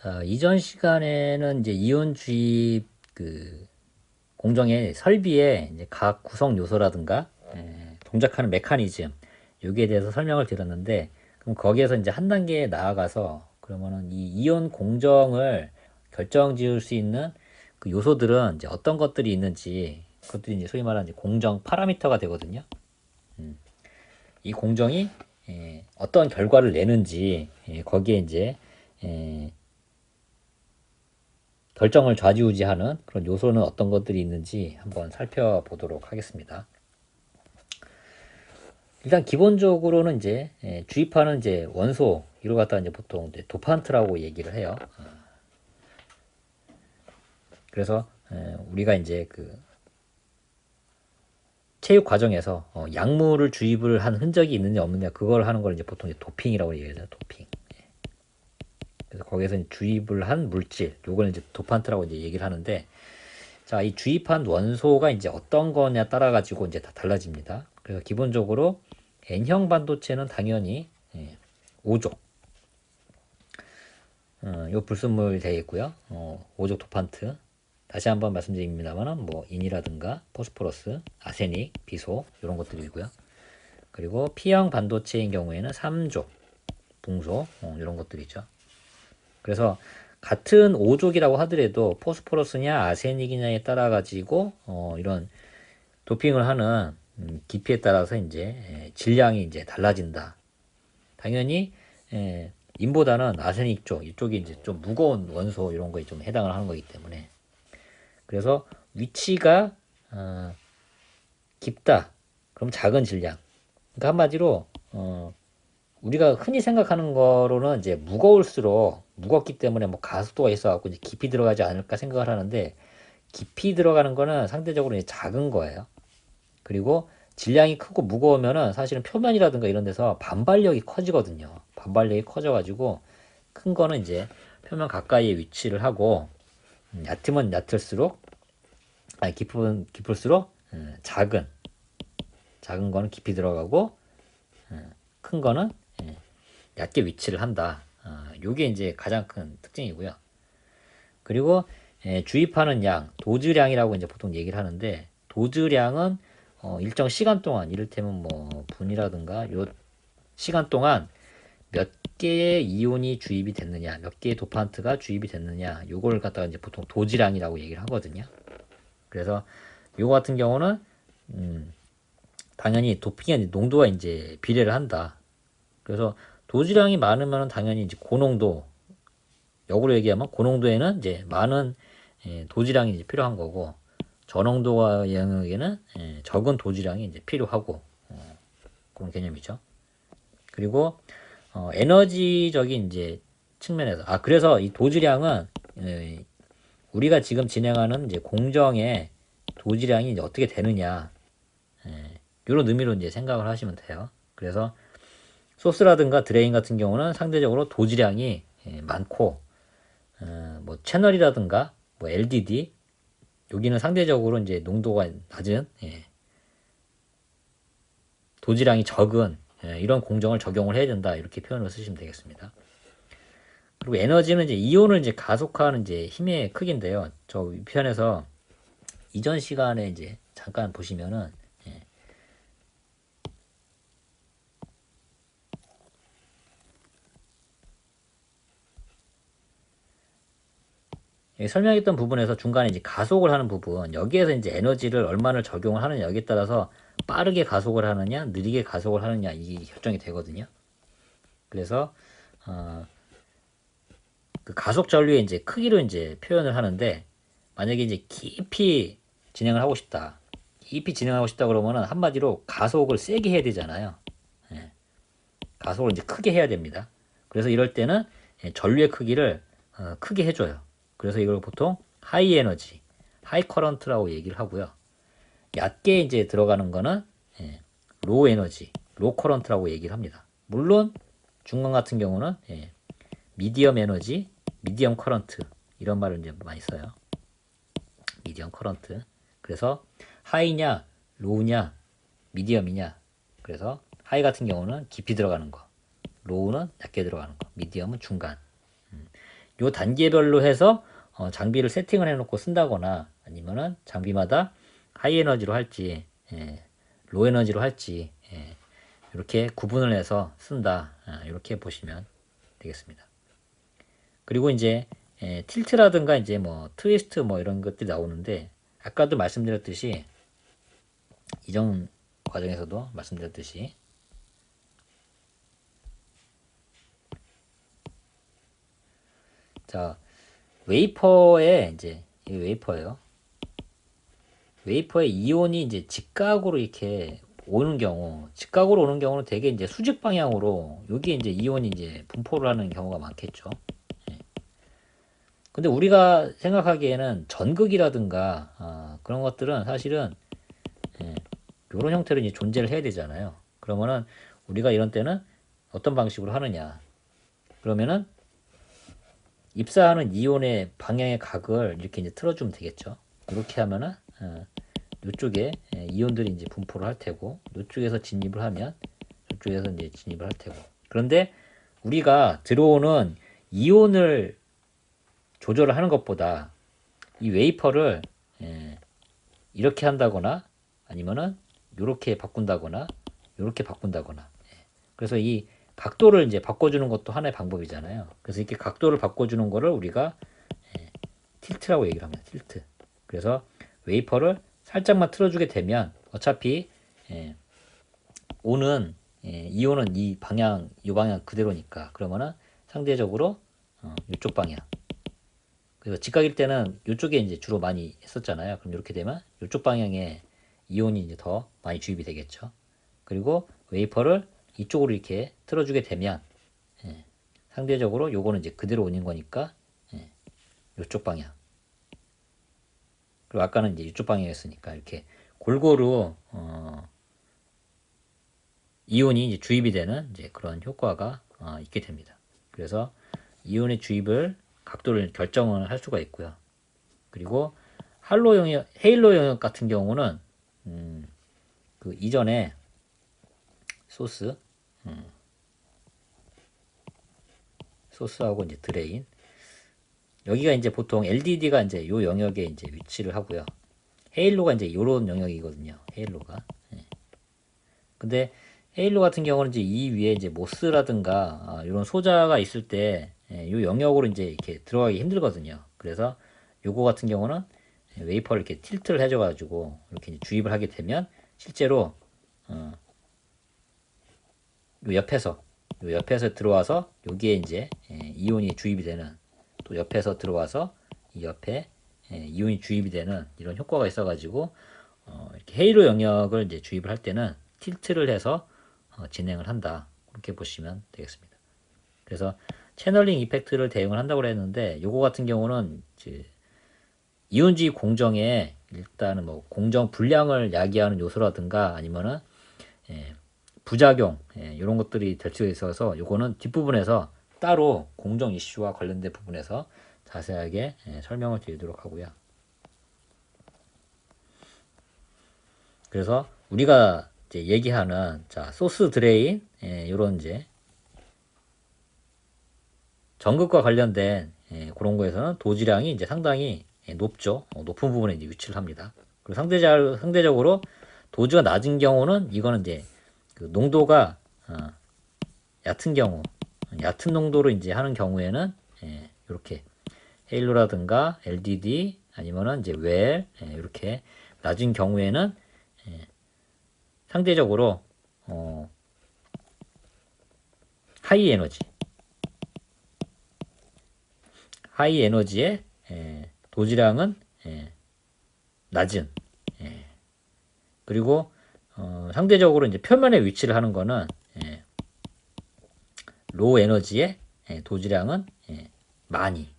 자, 이전 시간에는 이제 이온 주입 그 공정의 설비의 이제 각 구성 요소라든가 동작하는 메커니즘 여기에 대해서 설명을 드렸는데, 그럼 거기에서 이제 한 단계 나아가서 그러면은 이 이온 공정을 결정 지을 수 있는 그 요소들은 이제 어떤 것들이 있는지, 그것들이 이제 소위 말하는 이제 공정 파라미터가 되거든요. 이 공정이 어떤 결과를 내는지, 거기에 이제 결정을 좌지우지하는 그런 요소는 어떤 것들이 있는지 한번 살펴보도록 하겠습니다. 일단 기본적으로는 이제 주입하는 이제 원소 이걸 갖다 이제 보통 이제 도판트라고 얘기를 해요. 그래서 우리가 이제 그 체육 과정에서 약물을 주입을 한 흔적이 있느냐 없느냐 그걸 하는 걸 이제 보통 이제 도핑이라고 얘기해요. 도핑. 그래서 거기에서 주입을 한 물질, 요걸 이제 도판트라고 이제 얘기를 하는데, 자, 이 주입한 원소가 이제 어떤 거냐 따라 가지고 이제 다 달라집니다. 그래서 기본적으로 N형 반도체는 당연히 5족, 요 불순물 되어 있고요. 5족 도판트. 다시 한번 말씀드립니다만은 뭐 인이라든가 포스포러스, 아세닉, 비소 이런 것들이고요. 그리고 P형 반도체인 경우에는 3족, 붕소 이런 것들이죠. 그래서 같은 5족이라고 하더라도 포스포러스냐 아세닉이냐에 따라 가지고 이런 도핑을 하는 깊이에 따라서 이제 질량이 이제 달라진다. 당연히 인보다는 아세닉 쪽 이쪽이 이제 좀 무거운 원소 이런 거에 좀 해당을 하는 거기 때문에, 그래서 위치가 깊다 그럼 작은 질량, 그러니까 한마디로 우리가 흔히 생각하는 거로는 이제 무거울수록 무겁기 때문에 뭐 가속도가 있어갖고 이제 깊이 들어가지 않을까 생각을 하는데, 깊이 들어가는 거는 상대적으로 이제 작은 거예요. 그리고 질량이 크고 무거우면은 사실은 표면이라든가 이런 데서 반발력이 커지거든요. 반발력이 커져가지고 큰 거는 이제 표면 가까이에 위치를 하고, 얕으면 얕을수록, 아니 깊으면 깊을수록 작은 거는 깊이 들어가고 큰 거는 얕게 위치를 한다. 요게 이제 가장 큰 특징이고요. 그리고 주입하는 양, 도즈량이라고 이제 보통 얘기를 하는데, 도즈량은 일정 시간 동안, 이를테면 뭐 분이라든가 요 시간 동안 몇 개의 이온이 주입이 됐느냐, 몇 개의 도판트가 주입이 됐느냐, 요걸 갖다가 이제 보통 도즈량이라고 얘기를 하거든요. 그래서 요거 같은 경우는 당연히 도핑의 농도와 이제 비례를 한다. 그래서 도즈량이 많으면 당연히 이제 고농도, 역으로 얘기하면 고농도에는 이제 많은 도지량이 이제 필요한 거고, 저농도와 영역에는 적은 도지량이 이제 필요하고, 그런 개념이죠. 그리고 에너지적인 이제 측면에서, 그래서 이 도지량은 우리가 지금 진행하는 이제 공정의 도지량이 이제 어떻게 되느냐, 이런 의미로 이제 생각을 하시면 돼요. 그래서 소스라든가 드레인 같은 경우는 상대적으로 도지량이 많고, 뭐 채널이라든가 뭐 LDD 여기는 상대적으로 이제 농도가 낮은 도지량이 적은 이런 공정을 적용을 해야 된다, 이렇게 표현을 쓰시면 되겠습니다. 그리고 에너지는 이제 이온을 이제 가속화하는 이제 힘의 크기인데요. 저 위편에서 이전 시간에 이제 잠깐 보시면은 설명했던 부분에서 중간에 이제 가속을 하는 부분, 여기에서 이제 에너지를 얼마나 적용을 하느냐, 여기에 따라서 빠르게 가속을 하느냐 느리게 가속을 하느냐 이게 결정이 되거든요. 그래서 그 가속 전류의 이제 크기로 이제 표현을 하는데, 만약에 이제 깊이 진행을 하고 싶다, 깊이 진행하고 싶다 그러면은 한마디로 가속을 세게 해야 되잖아요. 가속을 이제 크게 해야 됩니다. 그래서 이럴 때는 전류의 크기를 크게 해줘요. 그래서 이걸 보통 하이 에너지, 하이 커런트라고 얘기를 하고요. 얕게 이제 들어가는 거는 로우 에너지, 로우 커런트라고 얘기를 합니다. 물론 중간 같은 경우는 미디엄 에너지, 미디엄 커런트 이런 말을 이제 많이 써요. 미디엄 커런트. 그래서 하이냐, 로우냐, 미디엄이냐. 그래서 하이 같은 경우는 깊이 들어가는 거, 로우는 얕게 들어가는 거, 미디엄은 중간. 요 단계별로 해서 장비를 세팅을 해놓고 쓴다거나 아니면은 장비마다 하이 에너지로 할지 로우 에너지로 할지 이렇게 구분을 해서 쓴다. 이렇게 보시면 되겠습니다. 그리고 이제 틸트라든가 이제 뭐 트위스트 뭐 이런 것들이 나오는데 아까도 말씀드렸듯이 이전 과정에서도 말씀드렸듯이 자 웨이퍼에 이제 이 웨이퍼예요. 웨이퍼에 이온이 이제 직각으로 이렇게 오는 경우, 직각으로 오는 경우는 대개 이제 수직 방향으로 여기에 이제 이온이 이제 분포를 하는 경우가 많겠죠. 근데 우리가 생각하기에는 전극이라든가 그런 것들은 사실은 이런 형태로 이제 존재를 해야 되잖아요. 그러면은 우리가 이런 때는 어떤 방식으로 하느냐? 그러면은 입사하는 이온의 방향의 각을 이렇게 이제 틀어주면 되겠죠. 이렇게 하면은 이쪽에 이온들이 이제 분포를 할 테고 이쪽에서 진입을 하면 이쪽에서 이제 진입을 할 테고. 그런데 우리가 들어오는 이온을 조절을 하는 것보다 이 웨이퍼를 이렇게 한다거나 아니면은 이렇게 바꾼다거나 이렇게 바꾼다거나 그래서 이 각도를 이제 바꿔주는 것도 하나의 방법이잖아요. 그래서 이렇게 각도를 바꿔주는 거를 우리가 틸트라고 얘기를 합니다. 틸트. 그래서 웨이퍼를 살짝만 틀어주게 되면 어차피 오는 이온은 이 방향 그대로니까 그러면은 상대적으로 이쪽 방향. 그래서 직각일 때는 이쪽에 이제 주로 많이 했었잖아요. 그럼 이렇게 되면 이쪽 방향에 이온이 이제 더 많이 주입이 되겠죠. 그리고 웨이퍼를 이쪽으로 이렇게 틀어주게 되면 상대적으로 요거는 이제 그대로 오는 거니까 이쪽 방향. 그리고 아까는 이제 이쪽 방향이었으니까 이렇게 골고루 이온이 이제 주입이 되는 이제 그런 효과가 있게 됩니다. 그래서 이온의 주입을 각도를 결정을 할 수가 있고요. 그리고 헤일로 영역 같은 경우는 그 이전에 소스하고 이제 드레인 여기가 이제 보통 LDD가 이제 요 영역에 이제 위치를 하고요. 헤일로가 이제 요런 영역이거든요. 헤일로가. 근데 헤일로 같은 경우는 이제 이 위에 이제 모스라든가 이런 소자가 있을 때 요 영역으로 이제 이렇게 들어가기 힘들거든요. 그래서 요거 같은 경우는 웨이퍼를 이렇게 틸트를 해줘가지고 이렇게 주입을 하게 되면 실제로 요 옆에서 들어와서 여기에 이제 이온이 주입이 되는 또 옆에서 들어와서 이 옆에 이온이 주입이 되는 이런 효과가 있어가지고 이렇게 헤일로 영역을 이제 주입을 할 때는 틸트를 해서 진행을 한다. 그렇게 보시면 되겠습니다. 그래서 채널링 이펙트를 대응을 한다고 했는데 요거 같은 경우는 이제 이온 주입 공정에 일단은 뭐 공정 불량을 야기하는 요소라든가 아니면은 부작용 이런 것들이 될 수 있어서 요거는 뒷부분에서 따로 공정 이슈와 관련된 부분에서 자세하게 설명을 드리도록 하고요. 그래서 우리가 이제 얘기하는 자 소스 드레인 이런 이제 전극과 관련된 그런 거에서는 도지량이 이제 상당히 높죠. 높은 부분에 이제 위치를 합니다. 그리고 상대적으로 도지가 낮은 경우는 이거는 이제 그 농도가 얕은 농도로 이제 하는 경우에는 이렇게 헤일로라든가 LDD 아니면은 이제 웰 이렇게 낮은 경우에는 상대적으로 하이 에너지의 도지량은 낮은 그리고 상대적으로 이제 표면에 위치를 하는 거는 로우 에너지의 도지량은 많이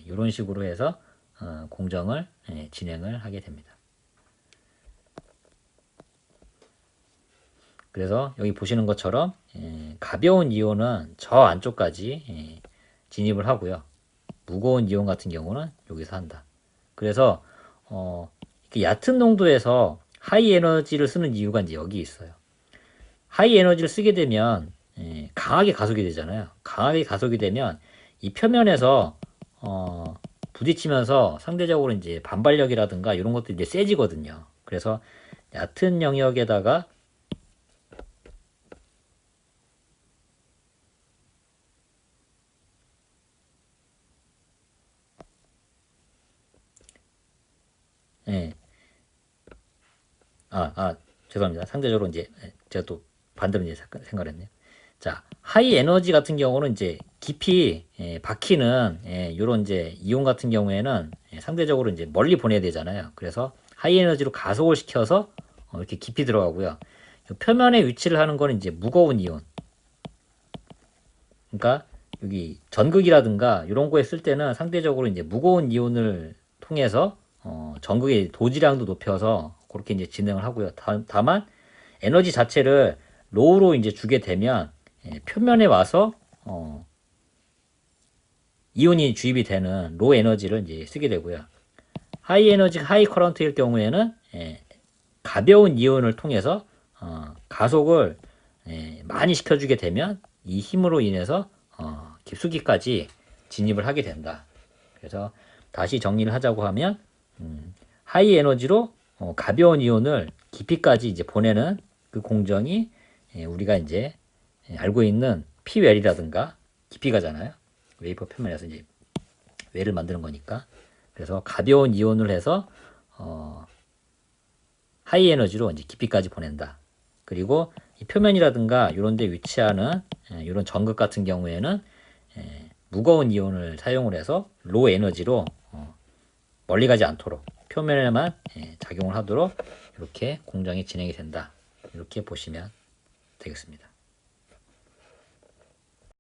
이런 식으로 해서 공정을 진행을 하게 됩니다. 그래서 여기 보시는 것처럼 가벼운 이온은 저 안쪽까지 진입을 하고요. 무거운 이온 같은 경우는 여기서 한다. 그래서 이렇게 얕은 농도에서 하이 에너지를 쓰는 이유가 이제 여기 있어요. 하이 에너지를 쓰게 되면 강하게 가속이 되잖아요. 강하게 가속이 되면 이 표면에서 부딪히면서 상대적으로 이제 반발력이라든가 이런 것도 이제 세지거든요. 그래서 얕은 영역에다가 예. 죄송합니다. 상대적으로 이제 제가 또 반대로 이제 생각을 했네요. 자, 하이 에너지 같은 경우는 이제 깊이 박히는 이런 이제 이온 같은 경우에는 상대적으로 이제 멀리 보내야 되잖아요. 그래서 하이 에너지로 가속을 시켜서 이렇게 깊이 들어가고요. 표면에 위치를 하는 거는 이제 무거운 이온. 그러니까 여기 전극이라든가 이런 거에 쓸 때는 상대적으로 이제 무거운 이온을 통해서 전극의 도지량도 높여서 그렇게 이제 진행을 하고요. 다만 에너지 자체를 로우로 이제 주게 되면 표면에 와서 이온이 주입이 되는 로우 에너지를 이제 쓰게 되고요. 하이 에너지 하이 커런트일 경우에는 가벼운 이온을 통해서 가속을 많이 시켜주게 되면 이 힘으로 인해서 깊숙이까지 진입을 하게 된다. 그래서 다시 정리를 하자고 하면 하이 에너지로 가벼운 이온을 깊이까지 이제 보내는 그 공정이 우리가 이제 알고 있는 P웰이라든가 깊이가잖아요. 웨이퍼 표면에서 이제 웰을 만드는 거니까. 그래서 가벼운 이온을 해서 하이 에너지로 이제 깊이까지 보낸다. 그리고 이 표면이라든가 이런 데 위치하는 이런 전극 같은 경우에는 무거운 이온을 사용을 해서 로우 에너지로 멀리 가지 않도록 표면에만 작용을 하도록 이렇게 공정이 진행이 된다. 이렇게 보시면 되겠습니다.